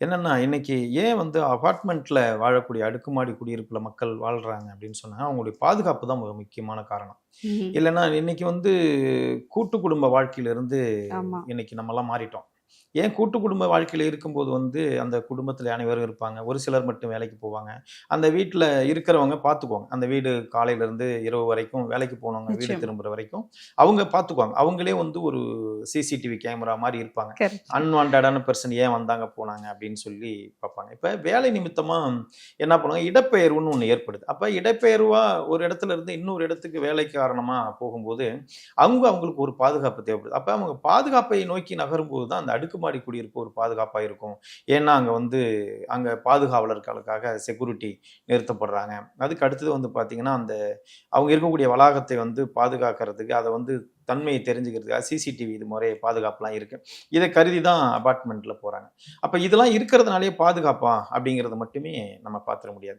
என்னன்னா, இன்னைக்கு ஏன் அபார்ட்மெண்ட்ல வாழக்கூடிய அடுக்குமாடி குடியிருப்புல மக்கள் வாழ்றாங்க அப்படின்னு சொன்னா, அவங்களுடைய பாதுகாப்பு தான் மிக முக்கியமான காரணம். ம்ஹ்ம். இல்லன்னா இன்னைக்கு கூட்டு குடும்ப வாழ்க்கையிலிருந்து ஆமா. இன்னைக்கு நம்மலாம் மாறிட்டோம். ஏன் கூட்டு குடும்ப வாழ்க்கையில இருக்கும்போது அந்த குடும்பத்தில அனைவரும் இருப்பாங்க. ஒரு சிலர் மட்டும் வேலைக்கு போவாங்க. அந்த வீட்ல இருக்கிறவங்க பார்த்துக்குவாங்க. அந்த வீடு காலையிலருந்து இரவு வரைக்கும் வேலைக்கு போனவங்க வீடு நிச்சயமா. திரும்புற வரைக்கும் அவங்க பார்த்துக்குவாங்க. அவங்களே ஒரு சிசிடிவி கேமரா மாரி இருப்பாங்க. கரெக்ட். அன்வான்டடான பெர்சன் ஏன் வந்தாங்க, போனாங்க அப்படின்னு சொல்லி பார்ப்பாங்க. இப்ப வேலை நிமித்தமா என்ன பண்ணுவாங்க, இடப்பெயர்வுன்னு ஒண்ணு ஏற்படுது. அப்ப இடப்பெயர்வா ஒரு இடத்துல இருந்து இன்னொரு இடத்துக்கு வேலை காரணமா போகும்போது, அவங்களுக்கு ஒரு பாதுகாப்பு தேவைப்படுது. அப்ப அவங்க பாதுகாப்பை நோக்கி நகரும்போது தான் அந்த அடுக்குமாடி குடியிருப்பு ஒரு பாதுகாப்பா இருக்கும். ஏன்னா, அங்க பாதுகாவலர்களுக்காக செக்யூரிட்டி நிறுத்தப்படுறாங்க. அதுக்கு அடுத்தது பார்த்தீங்கன்னா, அவங்க இருக்கக்கூடிய வளாகத்தை பாதுகாக்கிறதுக்கு, அத தன்மையை தெரிஞ்சுக்கிறதுக்காக சிசிடிவி இது முறை பாதுகாப்புலாம் இருக்கு. இத கருதி தான் அபார்ட்மெண்ட்ல போறாங்க. அப்ப இதெல்லாம் இருக்கிறதுனாலயே பாதுகாப்பா அப்படிங்கிறத மட்டுமே நம்ம பார்த்துற முடியாது.